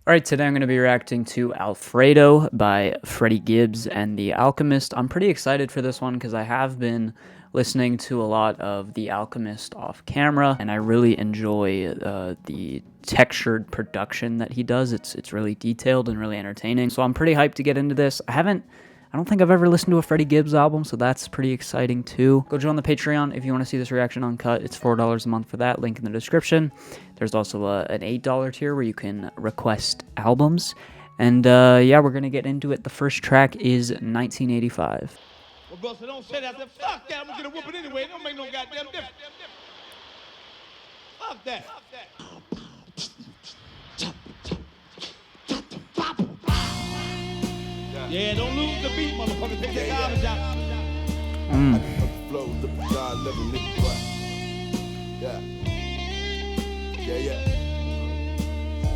Alright, today I'm going to be reacting to Alfredo by Freddie Gibbs and The Alchemist. I'm pretty excited for this one because I have been listening to a lot of The Alchemist off camera, and I really enjoy the textured production that he does. It's really detailed and really entertaining, so I'm pretty hyped to get into this. I don't think I've ever listened to a Freddie Gibbs album, so that's pretty exciting too. Go join the Patreon if you want to see this reaction uncut. It's $4 a month for that, link in the description. There's also an $8 tier where you can request albums. And yeah, we're going to get into it. The first track is 1985. Well, bro, so don't say that. Fuck that. I'm going to get a whooping anyway. It don't make no goddamn difference. Fuck that. Yeah, don't lose the beat, motherfucker. Take that garbage out.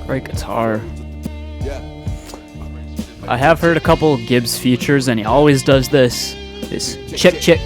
Great guitar. I have heard a couple Gibbs features, and he always does this chick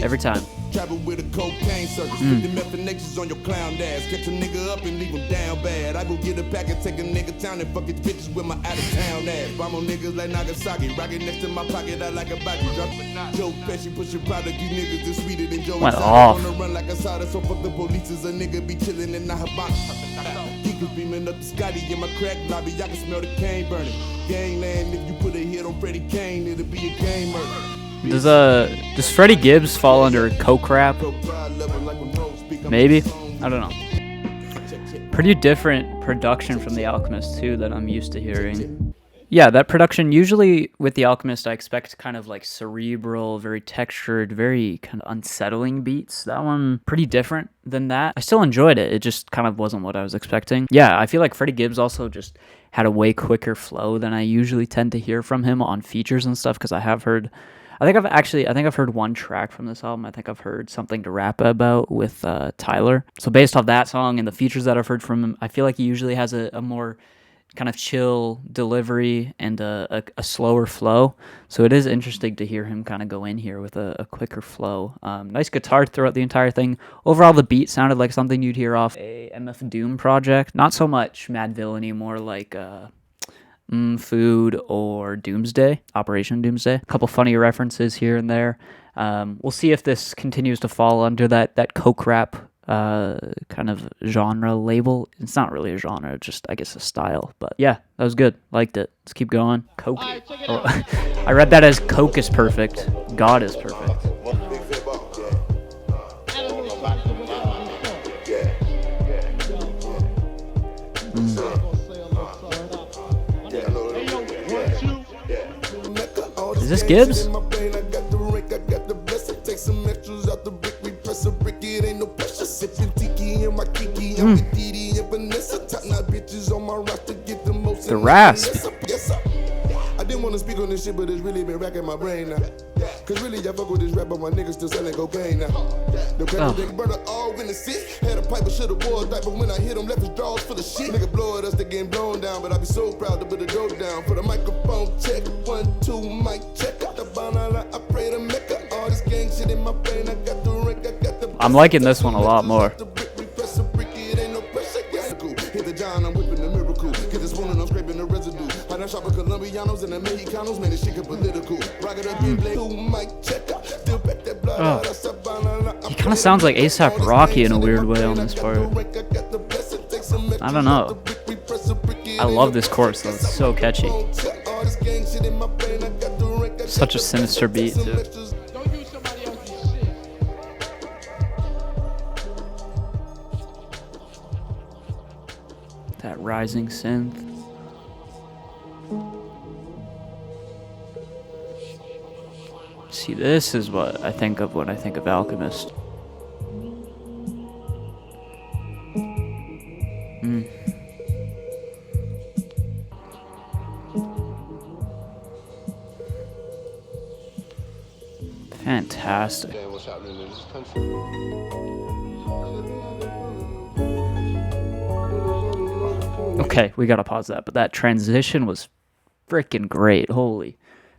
every time. Travel with a cocaine circus, put the methanations on your clown ass. Catch a nigga up and leave him down bad. I go get a pack and take a nigga town and fuck his bitches with my out of town ass. Bomb on niggas like Nagasaki, rocket next to my pocket, I like a body drop. Joe Pesci pushing product, you niggas is sweeter than Joe. Went off. On the run like a soda, so fuck the police is a nigga be chillin' in the Habana. He was beaming up the Scottie in my crack lobby, I can smell the cane burning. Gangland, if you put a hit on Freddie Kane, it'll be a game murder. Does Freddie Gibbs fall under coke rap? Maybe? I don't know. Pretty different production from The Alchemist too that I'm used to hearing. Yeah, that production, usually with The Alchemist I expect kind of like cerebral, very textured, very kind of unsettling beats. That one pretty different than that. I still enjoyed it, it just kind of wasn't what I was expecting. Yeah, I feel like Freddie Gibbs also just had a way quicker flow than I usually tend to hear from him on features and stuff, because I think I've heard one track from this album. I think I've heard Something to Rap About with Tyler. So based off that song and the features that I've heard from him, I feel like he usually has a more kind of chill delivery and a slower flow. So it is interesting to hear him kind of go in here with a quicker flow. Nice guitar throughout the entire thing. Overall, the beat sounded like something you'd hear off a MF Doom project. Not so much Mad Villainy, more like Food or Doomsday, Operation Doomsday. A couple funny references here and there. We'll see if this continues to fall under that coke rap kind of genre label. It's not really a genre, just I guess a style. But yeah, that was good. Liked it. Let's keep going. Coke. I read that as Coke is perfect. God is perfect. Is this Gibbs? The rasp. I didn't want to speak on this shit, but it's really been racking my brain now. Cause really, I fuck with this rap, but my niggas still selling cocaine now. The credit big brother all in the seat. Had a pipe, but should've wore a diaper when I hit him, left his drawers full of shit. Nigga blow at us, they getting blown down, but I be so proud to put the dope down. For the microphone check, 1, 2, mic check. Out the banana, I pray to Mecca. All this gang shit in my brain, I got the rank, I got the. I'm liking this one a lot more. Hit the John, I'm whipping the miracle. Get this one and I'm scraping the residue. I done shop with Colombianos and the Mexicanos, man, this shit get political. Rock it up and play who might check out. Still back that blood out of Savannah. He kind of sounds like A$AP Rocky in a weird way on this part. I don't know. I love this chorus though, it's so catchy. Such a sinister beat too. That rising synth. See, this is what I think of when I think of Alchemist. Fantastic. Okay, we gotta pause that, but that transition was freaking great. Holy.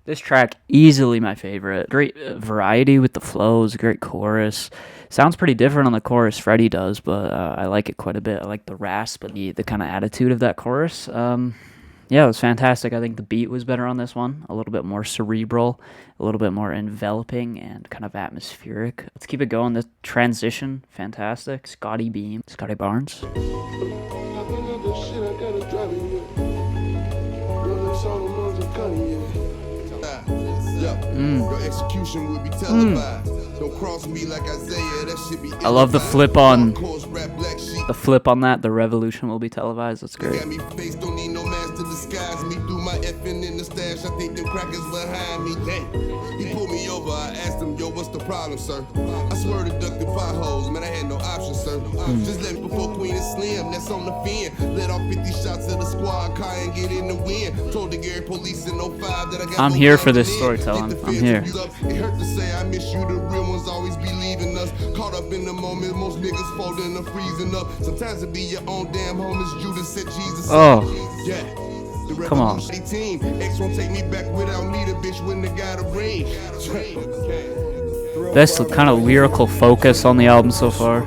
This track, easily my favorite. Great variety with the flows, great chorus. Sounds pretty different on the chorus Freddie does, but I like it quite a bit. I like the rasp and the kind of attitude of that chorus. Yeah, it was fantastic. I think the beat was better on this one. A little bit more cerebral, a little bit more enveloping and kind of atmospheric. Let's keep it going. The transition, fantastic. Scottie Beam, Scottie Barnes. Your execution will be televised. Don't cross me like Isaiah, that should be. I love the flip on that. The revolution will be televised. That's great. Got me face, don't need no mask to disguise me. Through my effing in the stash, I think them crackers behind me. Damn. He pulled me over, I asked him, yo, what's the problem, sir? I swear to duck the potholes, man, I had no option, sir. Just left before Queen and Slim, that's on the fin. Let off 50 shots of the squad car and get in the wind. Told the Gary police in 05 that I got. I'm here for this storytelling. I'm here. It hurt to say I miss you, the real ones always be leaving us. Caught up in the moment, most niggas folding and freezing up. Sometimes it be your own damn homies, Judas said Jesus. Oh. Yeah. Come on. Team. X won't take me back without me, the bitch when they got a ring. Best kind of lyrical focus on the album so far.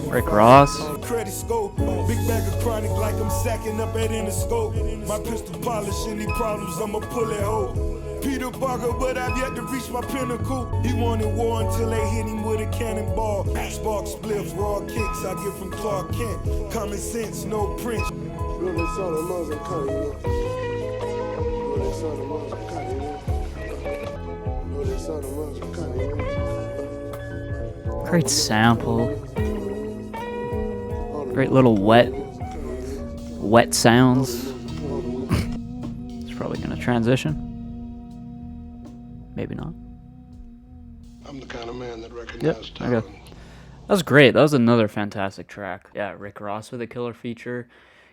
Rick Ross. Credit scope, big bag of chronic like I'm sacking up at Interscope. My pistol polish, any problems, I'ma pull it hoe. Peter Parker, but I've yet to reach my pinnacle. He wanted war until they hit him with a cannonball. Spark spliffs, raw kicks I get from Clark Kent. Common sense, no print. Great sample. Great little wet sounds. It's probably gonna transition. Maybe not. I'm the kind of man that Yep, recognizes okay. That was great. That was another fantastic track. Yeah, Rick Ross with a killer feature.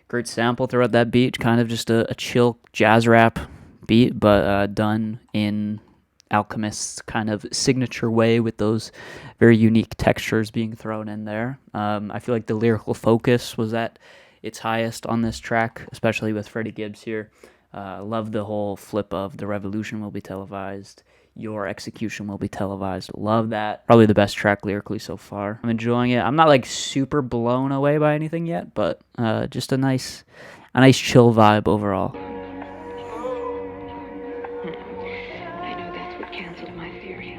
Great sample throughout that beat. Kind of just a chill jazz rap beat, but done in Alchemist's kind of signature way with those very unique textures being thrown in there. I feel like the lyrical focus was at its highest on this track, especially with Freddie Gibbs here. Love the whole flip of the revolution will be televised. Your execution will be televised. Love that. Probably the best track lyrically so far. I'm enjoying it. I'm not like super blown away by anything yet, but just a nice chill vibe overall. I know that's what canceled my theory.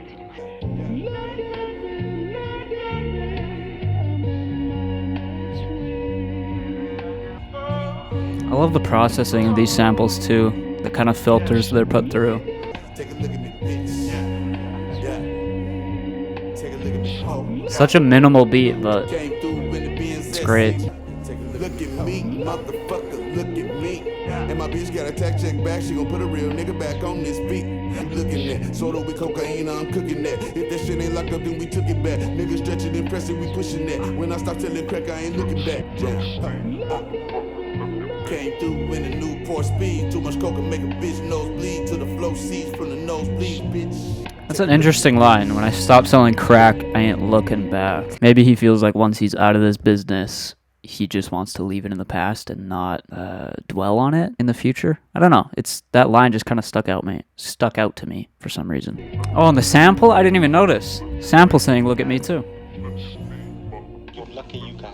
I love the processing of these samples too. The kind of filters they're put through. Take a look at me, bitch. Yeah. Take a look at me, ho. Such a minimal beat, but Came through in the Benz. it's great. Take a look at me, motherfucker, look at me. And my bitch got a tax check back, she gon' put a real nigga back on this beat. You looking at soda with cocaine, I'm cooking that. If that shit ain't locked up, then we took it back. Niggas stretching and pressing, we pushing that. When I stop telling crack, I ain't looking back. Came through in a Newport speed. Too much coke and make a bitch nose bleed to the flow seats from the nosebleed, bitch. That's an interesting line. When I stop selling crack, I ain't looking back. Maybe he feels like once he's out of this business, he just wants to leave it in the past and not dwell on it in the future. I don't know. It's that line just kind of stuck out to me for some reason. Oh, and the sample, I didn't even notice. Sample saying, "Look at me too."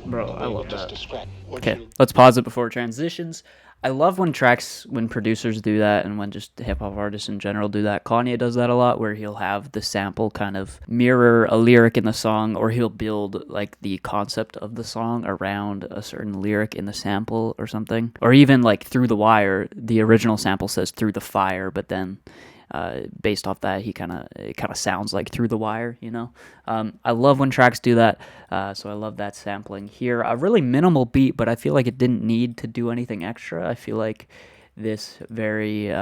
Bro, I love that. Okay, let's pause it before it transitions. I love when producers do that and when just hip-hop artists in general do that. Kanye does that a lot, where he'll have the sample kind of mirror a lyric in the song, or he'll build like the concept of the song around a certain lyric in the sample or something. Or even like Through the Wire, the original sample says "through the fire," but then based off that, it kind of sounds like Through the Wire, you know? I love when tracks do that, so I love that sampling here. A really minimal beat, but I feel like it didn't need to do anything extra. I feel like this very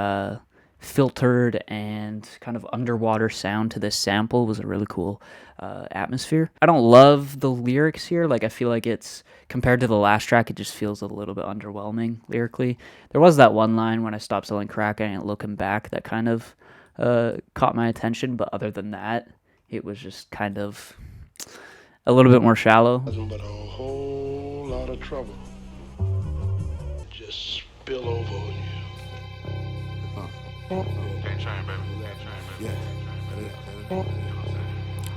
filtered and kind of underwater sound to this sample was a really cool atmosphere. I don't love the lyrics here. Like, I feel like it's, compared to the last track, it just feels a little bit underwhelming lyrically. There was that one line, "When I stop selling crack, I ain't looking back," that kind of caught my attention, but other than that, it was just kind of a little bit more shallow. But a whole lot of trouble just spill over on you.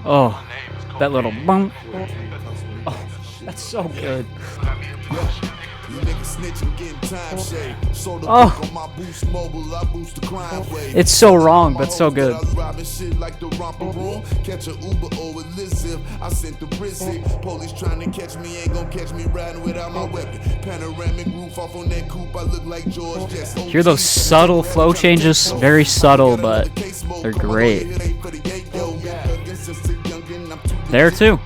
Oh, that little bump. Oh, that's so good. Oh, it's so wrong, but so good. Catch a Uber or a Lizzie. I sent the Brizzy. Police trying to catch me, ain't gonna catch me riding without my weapon. Panoramic roof off on that coupe. I look like George Jess. Hear those subtle flow changes? Very subtle, but they're great. There too.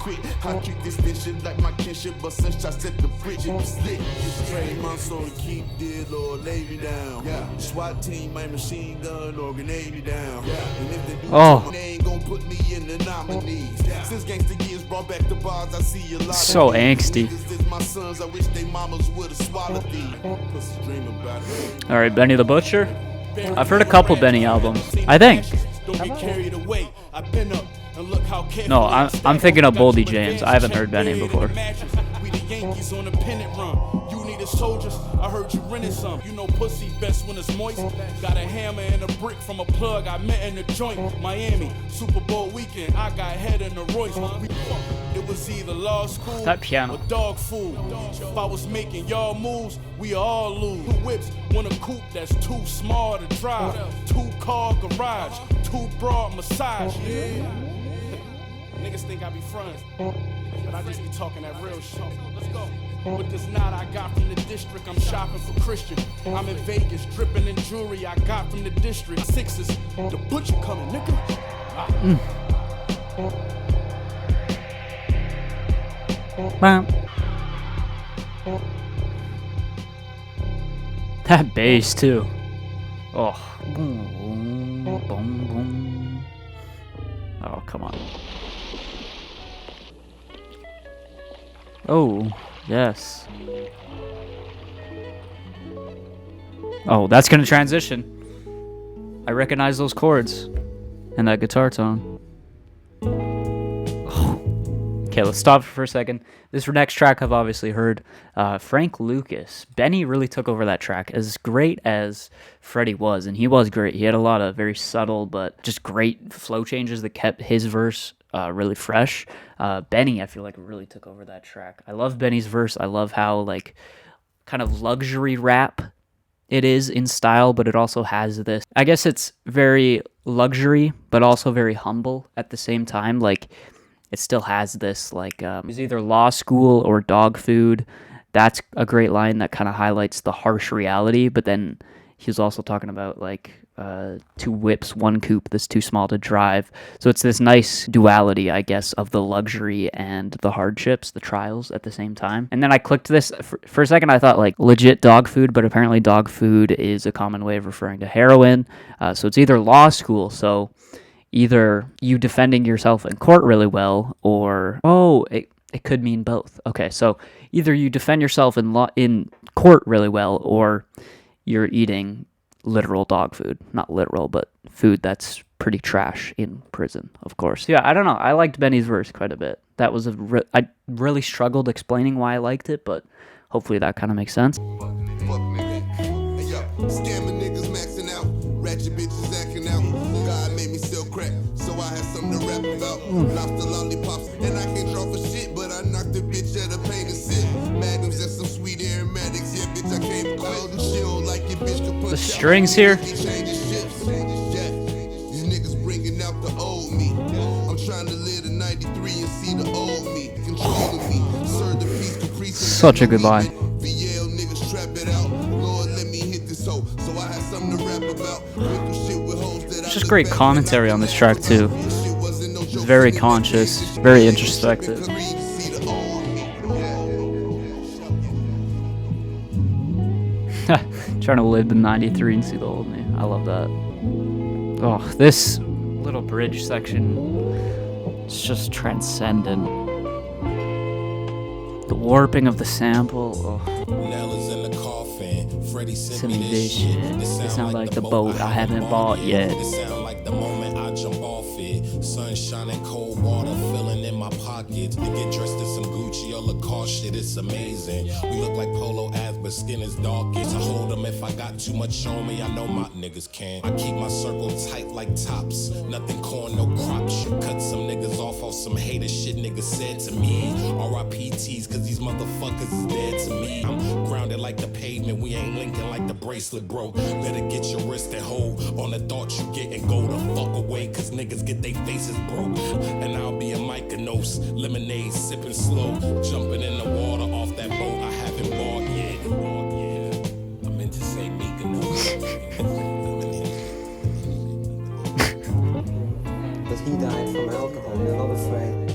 I treat this bitch like my kinship, but since I set the bridge, it was lit. Train my soul to keep dead or lay me down. SWAT team, my machine gun or grenade me down. And if they do, they ain't gonna put me in the nominees. Since gangsta years brought back the bars, I see a lot so angsty. My sons, I wish they mamas would have swallowed these. All right, Benny the Butcher. I've heard a couple Benny albums, I think. Don't get carried away. I've been up. No, I'm thinking of Boldy James. I haven't heard Benny before. We the Yankees on a pennant run. You needed soldiers, I heard you rented some. You know pussy best when it's moist. Got a hammer and a brick from a plug I met in the joint. Miami, Super Bowl weekend, I got head in the Royce. It was either law school That piano. or dog food. If I was making y'all moves, we all lose. Two whips, want a coupe that's too small to drive. 2-car garage, 2 broad massage. Niggas think I be frontin', but I just be talking that real shit. Let's go. With this knot I got from the district, I'm shopping for Christian. I'm in Vegas, dripping in jewelry I got from the district. Sixes, the butcher coming, nigga. That bass too. Oh. Boom, boom, boom. Oh, come on. Oh, yes. Oh, that's gonna transition. I recognize those chords and that guitar tone. Oh. Okay, let's stop for a second. This next track I've obviously heard. Frank Lucas. Benny really took over that track. As great as Freddie was, and he was great. He had a lot of very subtle but just great flow changes that kept his verse really fresh. Benny, I feel like, really took over that track. I love Benny's verse. I love how, like, kind of luxury rap it is in style, but it also has this, I guess it's very luxury, but also very humble at the same time. Like, it still has this, like, it's either law school or dog food. That's a great line that kind of highlights the harsh reality, but then he was also talking about, like, 2 whips, 1 coupe that's too small to drive. So it's this nice duality, I guess, of the luxury and the hardships, the trials at the same time. And then I clicked this. For a second, I thought, like, legit dog food, but apparently dog food is a common way of referring to heroin. So it's either law school, so either you defending yourself in court really well, or, it could mean both. Okay, so either you defend yourself in court really well, or you're eating literal dog food. Not literal, but food that's pretty trash in prison, of course. Yeah, I don't know. I liked Benny's verse quite a bit. That was I really struggled explaining why I liked it, but hopefully that kind of makes sense. Scamming niggas maxing out, ratchet bitches acting out. God made me sell crack, so I had something to rap about. Lobster lollipops, and I can't draw for shit, but I knocked the bitch at a pain and sip. Magnums and some sweet aromatics, yeah, bitch, I came cold and chill like your bitch could punch. The strings here. These niggas bringing out the old me. I'm trying to live the 93 and see the old me controlling me. Serve the peace, caprice. Such a good line. VL niggas trap it out. Lord, let me hit this hoe, so I had something to rap about. It's just great commentary on this track too. It's very conscious, very introspective. Trying to live the 93 and see the old me. I love that. Oh, this little bridge section is just transcendent. The warping of the sample. Oh. Freddie sent me this shit. It sound like the boat I haven't bought yet. It sound like the moment I jump off it. Sun shining, cold water filling in my my pockets. To get dressed in some Gucci or Lacoste shit, it's amazing. We look like polo ads, but skin is darkest. I hold them if I got too much on me, I know my niggas can. I keep my circle tight like tops. Nothing corn, no crop shit. Cut some niggas off some hater shit niggas said to me. RIPTs, cause these motherfuckers is dead to me. I'm grounded like the pavement, we ain't linking like the bracelet broke. Better get your wrist and hold on the thought you get and go the fuck away, cause niggas get they faces broke. And I'll be a Mykonos, lemonade sipping slow, jumping in the water off that boat I haven't bought yet. I meant to say Mykonos. But he died from alcohol, you're not afraid.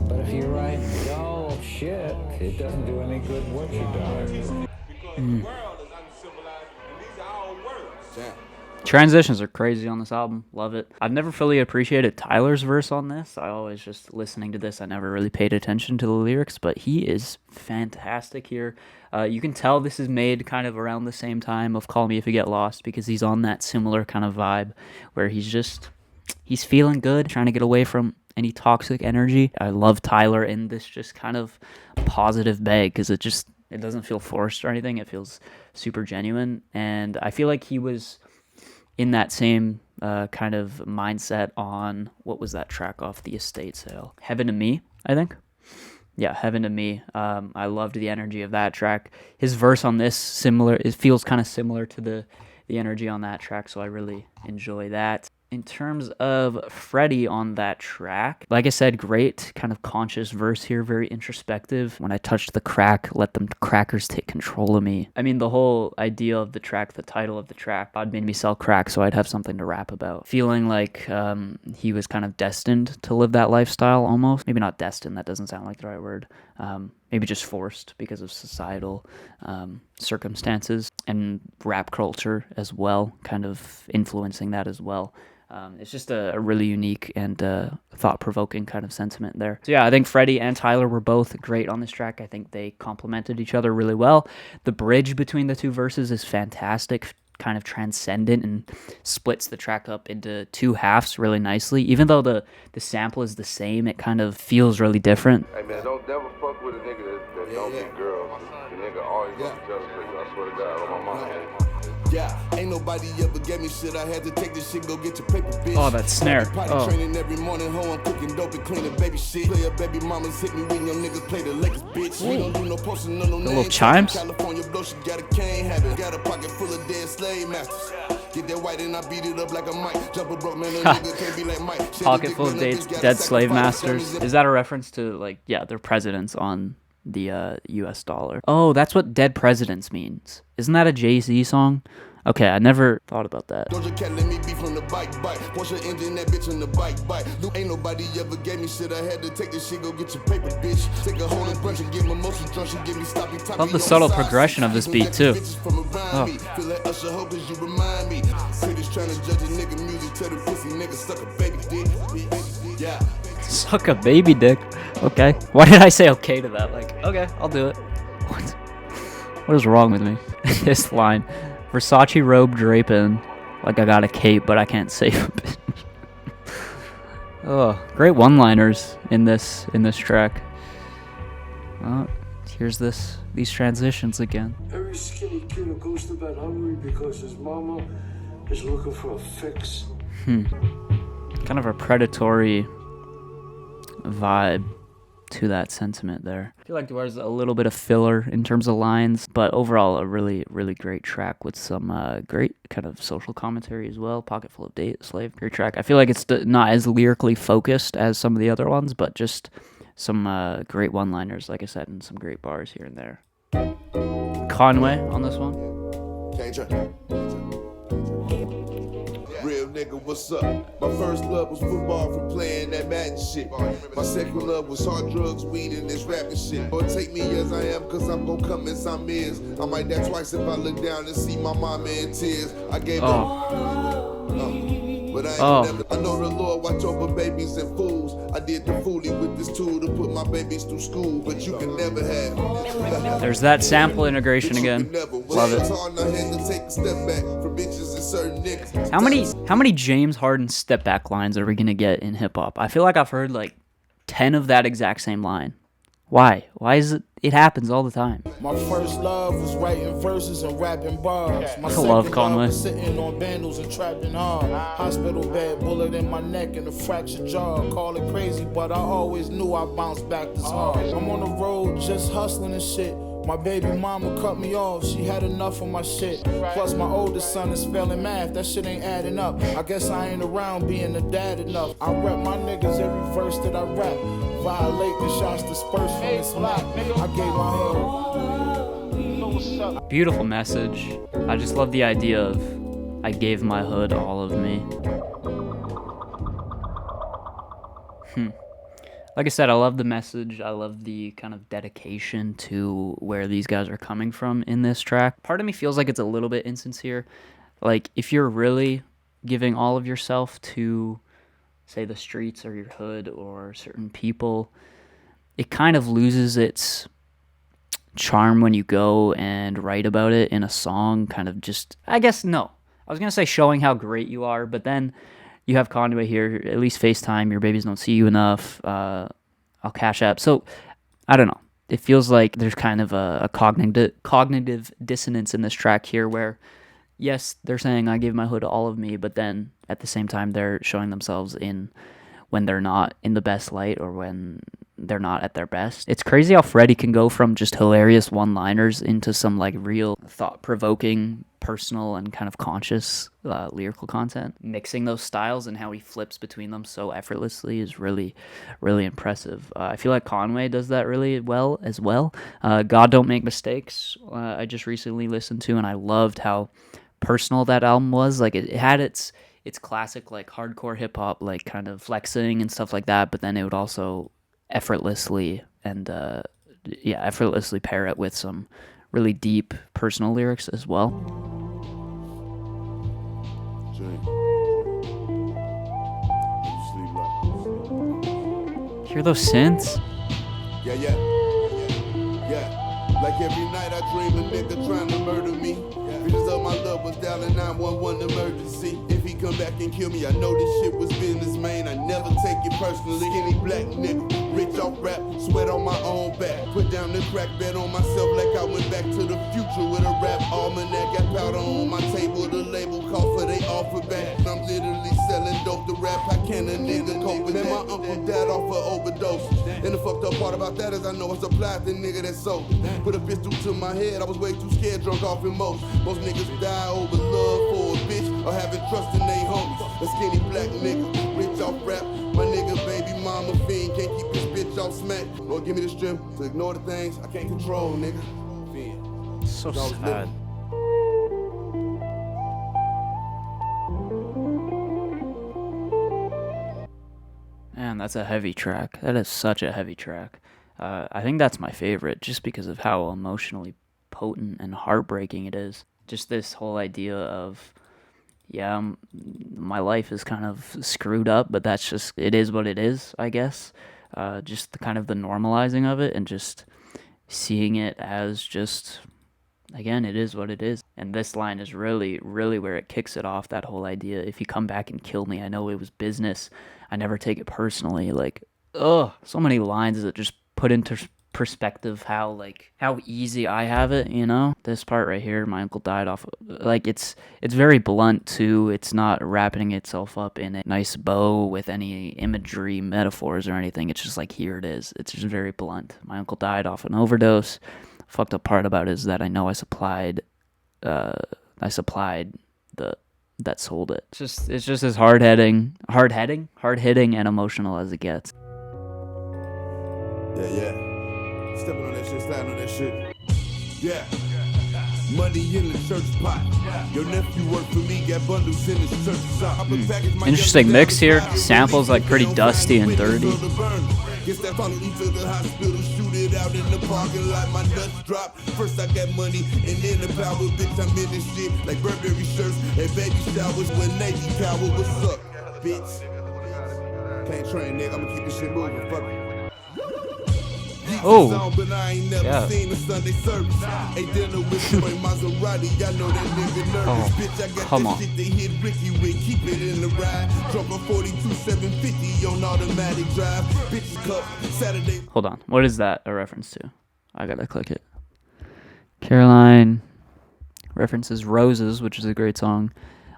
But if you write, oh shit, it doesn't do any good once you die. Because the world is uncivilized, and these are all words. Yeah. Transitions are crazy on this album. Love it. I've never fully appreciated Tyler's verse on this. I always just listening to this, I never really paid attention to the lyrics, but he is fantastic here. You can tell this is made kind of around the same time of Call Me If You Get Lost, because he's on that similar kind of vibe where he's feeling good, trying to get away from any toxic energy. I love Tyler in this just kind of positive bag because it doesn't feel forced or anything. It feels super genuine, and I feel like he was in that same kind of mindset on, what was that track off the Estate sale? Heaven to Me, I think. Yeah, Heaven to Me. I loved the energy of that track. His verse on this, it feels kind of similar to the energy on that track, so I really enjoy that. In terms of Freddie on that track, like I said, great kind of conscious verse here, very introspective. When I touched the crack, let them crackers take control of me. I mean, the whole idea of the track, the title of the track, God made me sell crack so I'd have something to rap about. Feeling like he was kind of destined to live that lifestyle almost. Maybe not destined, that doesn't sound like the right word. Maybe just forced because of societal circumstances and rap culture as well, kind of influencing that as well. It's just a really unique and thought-provoking kind of sentiment there. So yeah, I think Freddie and Tyler were both great on this track. I think they complemented each other really well. The bridge between the two verses is fantastic, kind of transcendent, and splits the track up into two halves really nicely. Even though the sample is the same, it kind of feels really different. Hey man, don't never fuck with a nigga that don't get girls. The nigga always gonna be jealous of you. I swear to God, on my mama. Yeah, ain't nobody ever gave me shit. I had to take this shit, go get your paper, bitch. Oh, that snare. Potty training every morning, hoe, I'm cooking dope and cleaning baby shit. Player baby mamas hit me when your niggas play the Lakers, bitch. We don't do no posting, no names. Little chimes. California blow, she got a cane habit. Got a pocket full of dead slave masters. Get that white and I beat it up like a mic. Jump a broke man, a nigga can't be like Mike. Pocket full of dead slave masters. Is that a reference to, like, yeah, their presidents on the US dollar? Oh, that's what dead presidents means. Isn't that a Jay-Z song? Okay, I never thought about that. Doja Cat let me be from the bike. Porsche engine, that bitch on the bike. Ain't nobody ever gave me shit. I had to take this shit, go get your paper, bitch. Take a whole brunch and get my motion drunk. She give me stoppy top. Love the subtle progression of this beat too. Oh. Feel like Usher, hope as you remind me. City's trying to judge a nigga music. Tell the pussy nigga suck a baby dick. Yeah. Suck a baby dick. Okay. Why did I say okay to that? Like, okay, I'll do it. What is wrong with me? This line. Versace robe draping like I got a cape, but I can't save a bitch. Oh, great one-liners in this track. Oh, here's these transitions again. Every skinny kid goes to bed hungry because his mama is looking for a fix. Kind of a predatory vibe to that sentiment there. I feel like there was a little bit of filler in terms of lines, but overall a really, really great track with some great kind of social commentary as well. Pocket full of slave. Great track. I feel like it's not as lyrically focused as some of the other ones, but just some great one-liners, like I said, and some great bars here and there. Conway on this one. Real nigga, what's up? My first love was football from playing that Madden shit. My second love was hard drugs, weed, and this rapping shit. Or take me as I am, cause I'm gon' come as I'm is. I might die twice if I look down and see my mama in tears. I gave up. But I ain't Oh. never. I know the Lord watch over babies and fools. I did the foolie with this tool to put my babies through school, but you can never have. There's that sample integration again. Love it. How many James Harden step back lines are we gonna get in hip hop? I feel like I've heard like 10 of that exact same line. Why? Why is it? It happens all the time. My first love was writing verses and rapping bars. My I love second Conway. love was sitting on vandals and trapping hard. Hospital bed, bullet in my neck and a fractured jaw. Call it crazy, but I always knew I bounced back this hard. I'm on the road just hustling and shit. My baby mama cut me off, she had enough of my shit. Plus my oldest son is failing math, that shit ain't adding up. I guess I ain't around being a dad enough. I rep my niggas every verse that I rap. Violate the shots dispersed from this map. I gave my hood. Beautiful message. I just love the idea of I gave my hood all of me. Like I said, I love the message. I love the kind of dedication to where these guys are coming from in this track. Part of me feels like it's a little bit insincere. Like, if you're really giving all of yourself to, say, the streets or your hood or certain people, it kind of loses its charm when you go and write about it in a song, kind of just, I guess, no. I was going to say showing how great you are, but then you have Conway here, at least FaceTime, your babies don't see you enough, I'll cash app. So, I don't know. It feels like there's kind of a cognitive dissonance in this track here where, yes, they're saying I gave my hood all of me, but then at the same time they're showing themselves in when they're not in the best light or when they're not at their best. It's crazy how Freddie can go from just hilarious one-liners into some like real thought-provoking, personal, and kind of conscious lyrical content. Mixing those styles and how he flips between them so effortlessly is really, really impressive. I feel like Conway does that really well as well. God Don't Make Mistakes, I just recently listened to, and I loved how personal that album was. Like it had its classic like hardcore hip-hop like kind of flexing and stuff like that, but then it would also effortlessly pair it with some really deep personal lyrics as well. Hear those synths? Yeah. Like every night I dream a nigga trying to murder me. Visions of my love was dialing 911 emergency. If he come back and kill me, I know this shit was business, man. I never take it personally. Skinny black nigga, rich off rap, sweat on my own back. Put down the crack bet on myself like I went back to the future with a rap almanac. Got powder on my table, the label call for they offer back. I'm literally selling dope to rap. How can a nigga cope with that? My uncle died off of overdose. And the fucked up part about that is I know I supplied the nigga that sold it. Put a pistol to my head, I was way too scared, drunk off emotion. Most niggas die over love for a bitch or having trust in they homies. A skinny black nigga, rich off rap. My nigga baby mama fiend, can't keep this bitch off smack. Lord give me the strength to ignore the things I can't control, nigga. Fiend. So sad. Man, that's a heavy track. That is such a heavy track. I think that's my favorite just because of how emotionally potent and heartbreaking it is. Just this whole idea of, my life is kind of screwed up, but that's just, it is what it is, I guess. Just the kind of the normalizing of it and just seeing it as just, again, it is what it is. And this line is really, really where it kicks it off, that whole idea. If you come back and kill me, I know it was business. I never take it personally. Like, so many lines that just put into perspective how easy I have it, you know? This part right here, my uncle died off, like, it's very blunt too. It's not wrapping itself up in a nice bow with any imagery, metaphors, or anything. It's just like, here it is. It's just very blunt. My uncle died off an overdose. Fucked up part about it is that I know I supplied that sold it. It's just as hard-hitting, and emotional as it gets. Yeah. Stepping on that shit, sliding on that shit. Yeah. Money in the church pot. Your nephew worked for me, got bundles in his church sock. Interesting mix here. Samples like pretty dusty and dirty. Guess that followed me to the hospital, shoot it out in the parking lot. My nuts drop. First I got money, and then the power. Bitch, I'm in this shit like Burberry shirts and baby showers with Navy power. What's up, bitch? Can't train, nigga. I'ma keep this shit moving. Fuck it. Oh, but I ain't never yeah. seen a Sunday service. Ate dinner with Joy Maserati. I know that nigga nervous. Oh, Bitch, I got come that on. shit they hit Ricky with. Keep it in the ride. Drop a 42 750 on automatic drive. Bitch, cup Saturday. Hold on. What is that a reference to? I gotta click it. Caroline references Roses, which is a great song.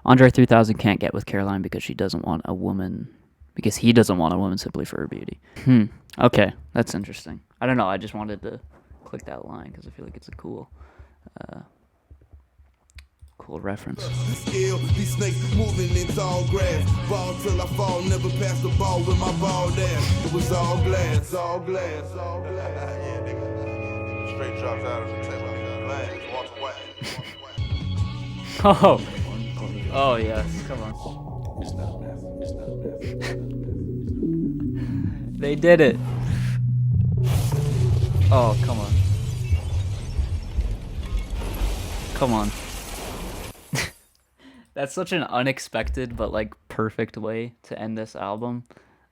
Andre 3000 can't get with Caroline because she doesn't want a woman. Because he doesn't want a woman simply for her beauty. Okay, that's interesting. I don't know. I just wanted to click that line because I feel like it's a cool reference. Scale, these snakes moving in tall grass. Ball till I fall, never pass the ball with my ball ass. It was all glass, all glass, all glass. Yeah, nigga. Straight drops out of the table. Glass, Walter White. Oh yes, come on. It's not math. It's not math. They did it. Oh, come on. Come on. That's such an unexpected but like perfect way to end this album.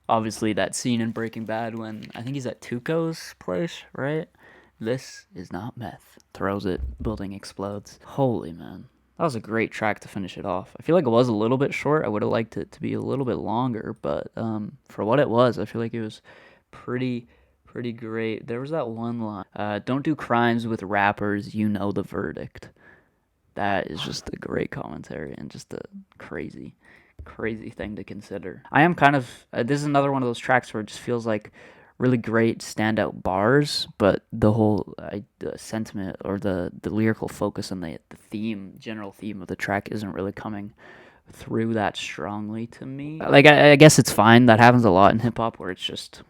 Obviously that scene in Breaking Bad when I think he's at Tuco's place, right? This is not meth. Throws it, building explodes. Holy man. That was a great track to finish it off. I feel like it was a little bit short. I would have liked it to be a little bit longer, but for what it was, I feel like it was pretty great. There was that one line. Don't do crimes with rappers, you know the verdict. That is just a great commentary and just a crazy thing to consider. I am kind of, this is another one of those tracks where it just feels like really great standout bars, but the whole the sentiment or the lyrical focus and the general theme of the track isn't really coming through that strongly to me. Like, I guess it's fine. That happens a lot in hip-hop where it's just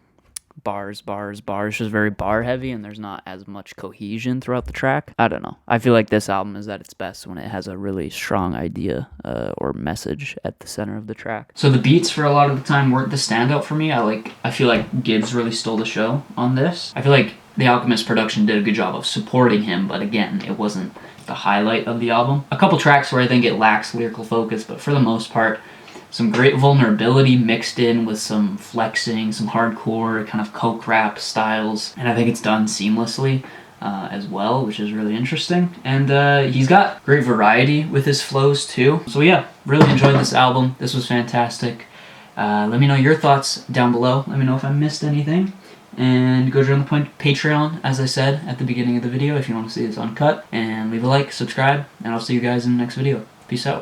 bars, just very bar heavy, and there's not as much cohesion throughout the track. I don't know. I feel like this album is at its best when it has a really strong idea or message at the center of the track. So the beats for a lot of the time weren't the standout for me. I feel like Gibbs really stole the show on this. I feel like the Alchemist production did a good job of supporting him, but again, it wasn't the highlight of the album. A couple tracks where I think it lacks lyrical focus, but for the most part, some great vulnerability mixed in with some flexing, some hardcore kind of coke rap styles, and I think it's done seamlessly as well, which is really interesting. And he's got great variety with his flows too. So yeah, really enjoyed this album. This was fantastic. Let me know your thoughts down below. Let me know if I missed anything. And go join the Patreon, as I said at the beginning of the video, if you want to see this uncut. And leave a like, subscribe, and I'll see you guys in the next video. Peace out.